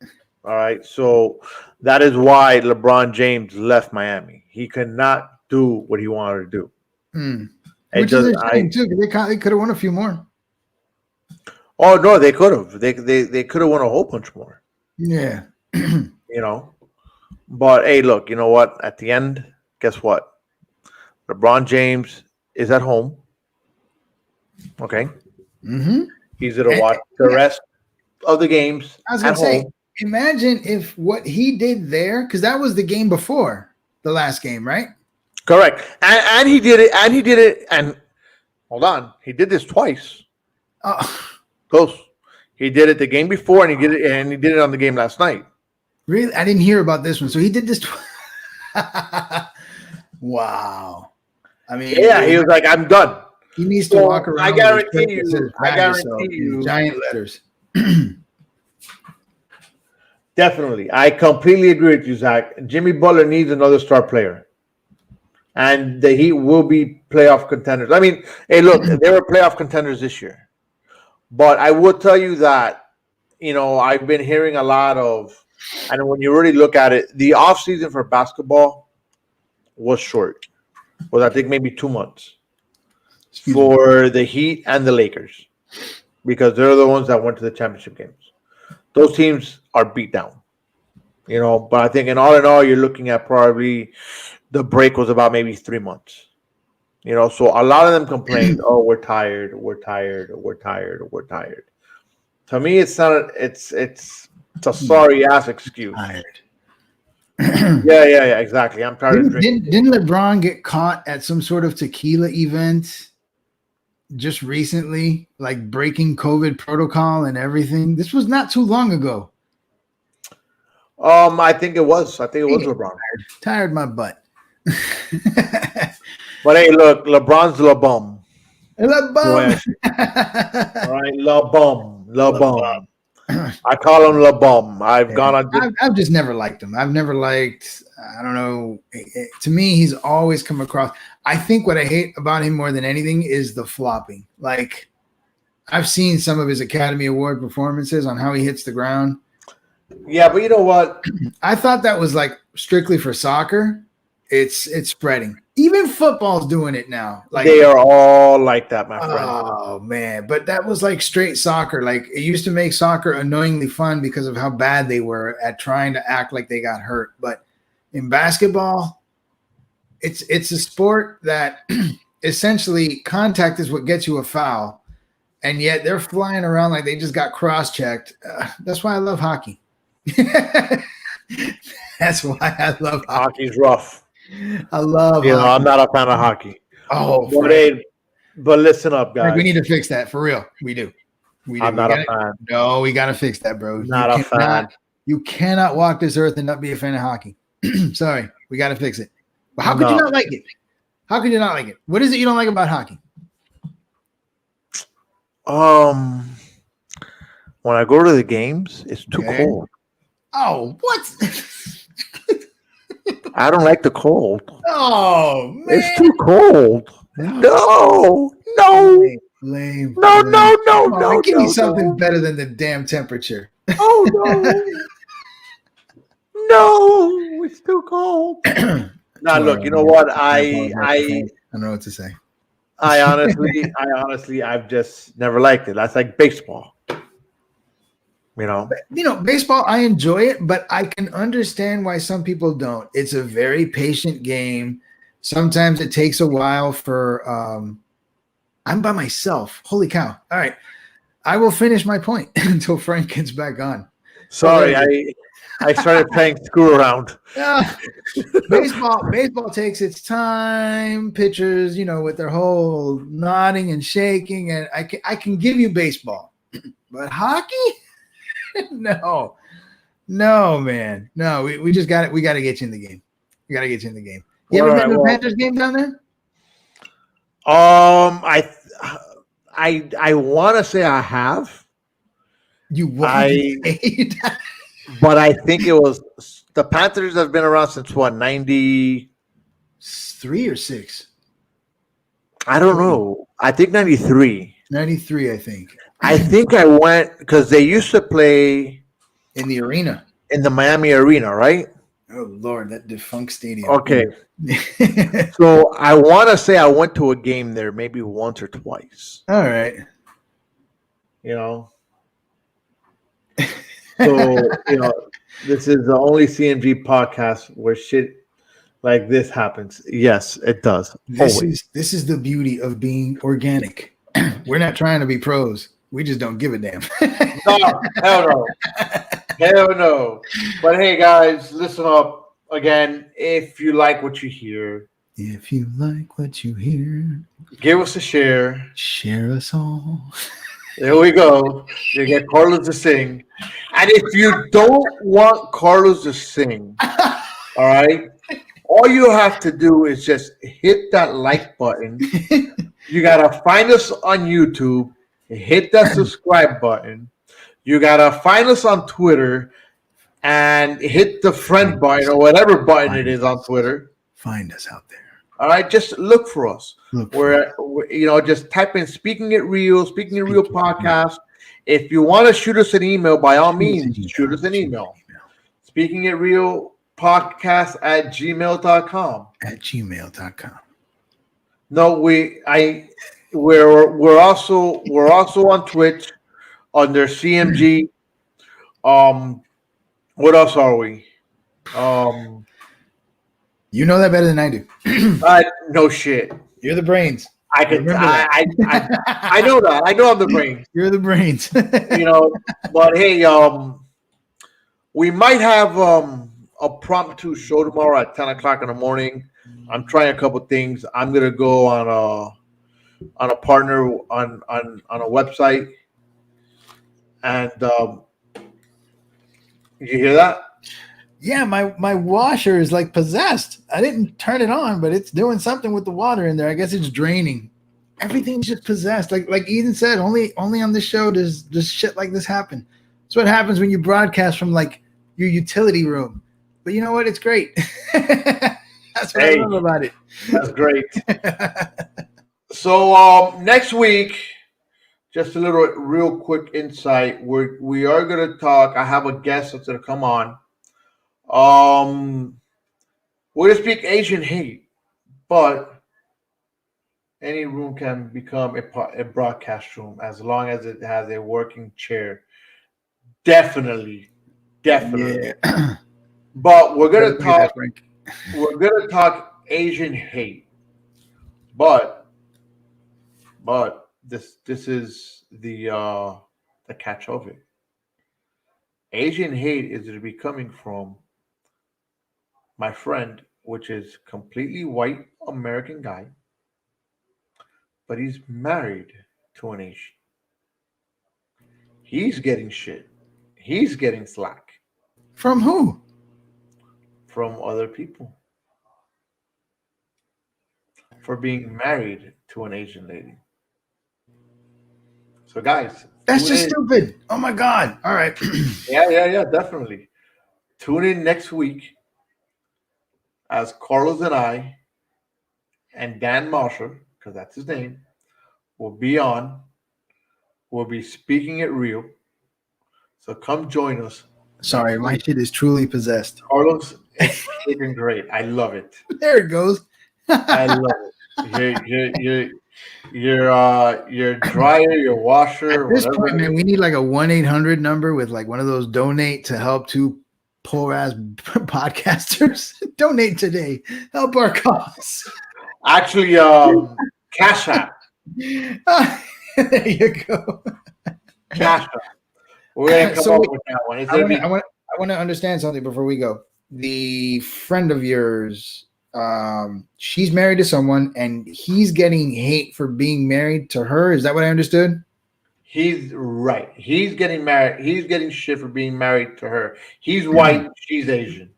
S7: All right. So that is why LeBron James left Miami. He could not do what he wanted to do.
S6: Which is a shame too, because they could have won a few more.
S7: Oh no, they could have. They could have won a whole bunch more.
S6: Yeah.
S7: But hey, look, you know what? At the end, guess what? LeBron James is at home. Okay.
S6: Mm-hmm.
S7: He's gonna watch the rest of the games.
S6: I was gonna say, imagine if what he did there, because that was the game before the last game, right?
S7: Correct. And he did it. And hold on, he did this twice. Close. He did it the game before, and he did it on the game last night.
S6: Really? I didn't hear about this one. So he did this Wow. I mean,
S7: yeah, he was like, I'm done.
S6: He needs to walk around.
S7: I guarantee you.
S6: Giant letters.
S7: Definitely. I completely agree with you, Zach. Jimmy Butler needs another star player. And the Heat will be playoff contenders. I mean, hey, look, they were playoff contenders this year. But I will tell you that, I've been hearing a lot of, and when you really look at it, the offseason for basketball was short. Was, I think, maybe 2 months for the Heat and the Lakers, because they're the ones that went to the championship games. Those teams are beat down, but I think in all, you're looking at probably the break was about maybe 3 months. So a lot of them complained, oh, we're tired. To me, it's not. It's a sorry ass excuse.
S6: Tired.
S7: Yeah, exactly. I'm tired of drinking.
S6: Didn't LeBron get caught at some sort of tequila event just recently, like breaking COVID protocol and everything? This was not too long ago.
S7: I think it was. LeBron.
S6: Tired my butt.
S7: But hey, look, LeBron's LeBum.
S6: LeBum.
S7: All right, LeBum. I call him LeBum.
S6: I've just never liked him. I've never liked. I don't know. To me, he's always come across. I think what I hate about him more than anything is the flopping. Like, I've seen some of his Academy Award performances on how he hits the ground.
S7: Yeah, but you know what?
S6: I thought that was like strictly for soccer. It's spreading. Even football's doing it now. Like
S7: they are all like that, my friend.
S6: Oh man, but that was like straight soccer. Like it used to make soccer annoyingly fun because of how bad they were at trying to act like they got hurt. But in basketball, it's a sport that essentially contact is what gets you a foul, and yet they're flying around like they just got cross-checked. That's why I love hockey. That's why I love hockey.
S7: Hockey's rough.
S6: I love hockey.
S7: I'm not a fan of hockey.
S6: Oh,
S7: but listen up, guys.
S6: We need to fix that for real. We do.
S7: I'm not a fan.
S6: No, we got to fix that, bro.
S7: Not a fan.
S6: You cannot walk this earth and not be a fan of hockey. Sorry, we got to fix it. But how could you not like it? How could you not like it? What is it you don't like about hockey?
S7: When I go to the games, it's too cold.
S6: Oh, what?
S7: I don't like the cold.
S6: Oh, man.
S7: It's too cold. No.
S6: Lame.
S7: No.
S6: Give me something better than the damn temperature.
S7: Oh, no. No, it's too cold. Now, look, you know what? I
S6: don't know what to say.
S7: I honestly, I've just never liked it. That's like baseball.
S6: Baseball, I enjoy it, but I can understand why some people don't. It's a very patient game. Sometimes it takes a while for I'm by myself. Holy cow. All right. I will finish my point until Frank gets back on.
S7: Sorry, I started playing screw around.
S6: Baseball takes its time. Pitchers, with their whole nodding and shaking, and I can give you baseball, but hockey, no, man, no. We just got it. We got to get you in the game. We got to get you in the game. You ever been to the Panthers game down there?
S7: I want to say I have.
S6: You want?
S7: But I think it was the Panthers have been around since what,
S6: 93 or 6?
S7: I don't know. I think 93.
S6: 93, I think.
S7: I think I went because they used to play
S6: in the arena,
S7: in the Miami arena, right?
S6: Oh Lord, that defunct stadium.
S7: Okay. So I want to say I went to a game there maybe once or twice.
S6: All right.
S7: So, this is the only CMG podcast where shit like this happens. Yes, it does.
S6: This is the beauty of being organic. We're not trying to be pros. We just don't give a damn.
S5: No, hell no. Hell no. But hey, guys, listen up. Again, if you like what you hear.
S6: If you like what you hear.
S5: Give us a share.
S6: Share us all.
S5: There we go. You get Carlos to sing. And if you don't want Carlos to sing, all right, all you have to do is just hit that like button. You got to find us on YouTube. Hit that subscribe button. You got to find us on Twitter and hit the friend button or whatever button it is on Twitter.
S6: Find us out there.
S5: All right, just look for us. We're just type in Speaking It Real podcast. If you want to shoot us an email, by all means, shoot us an email. Speaking It Real podcast at gmail.com.
S6: At gmail.com.
S5: No, we're also on Twitch under CMG. What else are we?
S6: You know that better than I do.
S5: No shit.
S6: You're the brains.
S5: I know that. I know I'm the brains.
S6: You're the brains.
S5: But hey, we might have a promptu show tomorrow at 10 o'clock in the morning. I'm trying a couple things. I'm gonna go on a partner on a website, and you hear that?
S6: Yeah, my washer is like possessed. I didn't turn it on, but it's doing something with the water in there. I guess it's draining. Everything's just possessed. Like Eden said, only on this show does shit like this happen. That's what happens when you broadcast from like your utility room. But you know what? It's great. That's what I love about it.
S5: That's great. So next week, just a little real quick insight. We are gonna talk. I have a guest that's gonna come on. We're gonna speak Asian hate, But any room can become a broadcast room as long as it has a working chair. Definitely.
S6: Yeah.
S5: But we're gonna talk. We're gonna talk Asian hate. But this is the catch of it. Asian hate is to be coming from my friend, which is completely white American guy, but he's married to an Asian. He's getting shit. He's getting slack.
S6: From who?
S5: From other people. For being married to an Asian lady. So guys.
S6: That's just stupid. Oh my God. All right.
S5: Yeah, definitely. Tune in next week as Carlos and I and Dan Marshall, because that's his name, will be on. We'll be speaking it real. So come join us.
S6: Sorry, my shit is truly possessed.
S5: Carlos, it's freaking great. I love it.
S6: There it goes.
S5: I love it. Your dryer, your washer.
S6: At this point, man, we need like a 1-800 number with like one of those donate to help two poor ass podcasters. Donate today. Help our cause.
S5: Actually, Cash App.
S6: There you go.
S5: Cash App. We're gonna come up with that one.
S6: I want to understand something before we go. The friend of yours, she's married to someone, and he's getting hate for being married to her. Is that what I understood?
S5: He's right. He's getting married. He's getting shit for being married to her. He's white. She's Asian.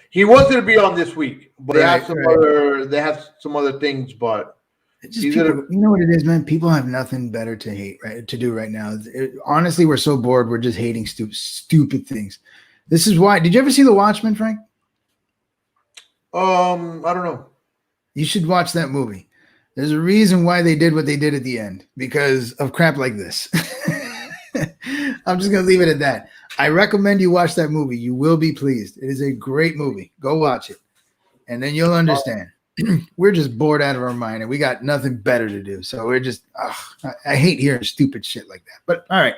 S5: He wanted to be on this week, but they have some other things. But
S6: it's just people, you know what it is, man. People have nothing better to do right now. Honestly, we're so bored. We're just hating stupid things. This is why. Did you ever see The Watchmen, Frank?
S5: I don't know.
S6: You should watch that movie. There's a reason why they did what they did at the end, because of crap like this. I'm just going to leave it at that. I recommend you watch that movie. You will be pleased. It is a great movie. Go watch it. And then you'll understand. We're just bored out of our mind, and we got nothing better to do. So we're just, I hate hearing stupid shit like that. But all right.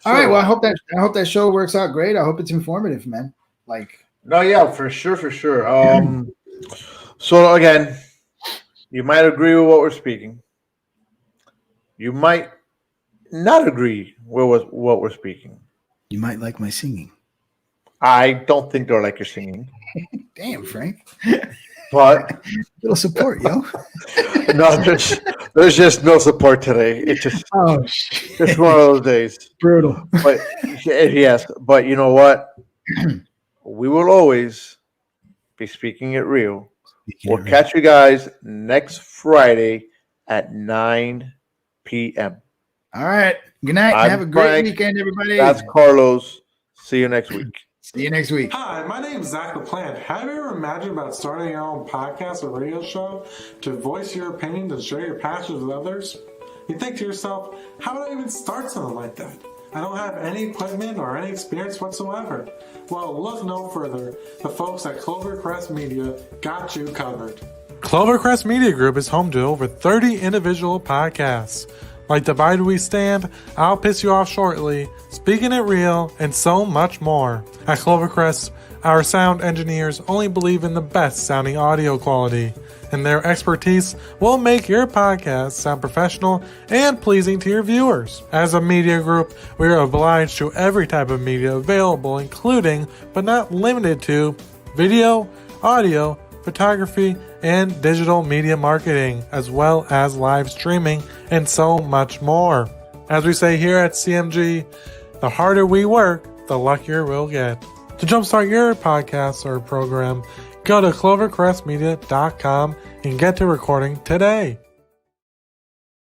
S6: All right. Well, I hope that show works out great. I hope it's informative, man.
S5: No, yeah, for sure. So again, you might agree with what we're speaking. You might not agree with what we're speaking.
S6: You might like my singing.
S5: I don't think they'll like your singing.
S6: Damn, Frank.
S5: But
S6: little support, yo.
S5: No, there's just no support today. It's just it's one of those days.
S6: Brutal.
S5: But yes, but you know what? We will always be speaking it real. We'll catch you guys next Friday at 9 p.m.
S6: All right. Good night. Have a great weekend, everybody.
S5: That's Carlos. See you next week.
S6: See you next week.
S4: Hi, my name is Zach LaPlante. Have you ever imagined about starting your own podcast or radio show to voice your opinions and share your passions with others? You think to yourself, how would I even start something like that? I don't have any equipment or any experience whatsoever. Well, look no further. The folks at Clovercrest Media got you covered. Clovercrest Media Group is home to over 30 individual podcasts, like Divide We Stand, I'll Piss You Off Shortly, Speaking It Real, and so much more. At Clovercrest, our sound engineers only believe in the best sounding audio quality, and their expertise will make your podcast sound professional and pleasing to your viewers. As a media group, we are obliged to every type of media available, including, but not limited to, video, audio, photography, and digital media marketing, as well as live streaming, and so much more. As we say here at CMG, the harder we work, the luckier we'll get. To jumpstart your podcast or program, go to clovercrestmedia.com and get to recording today.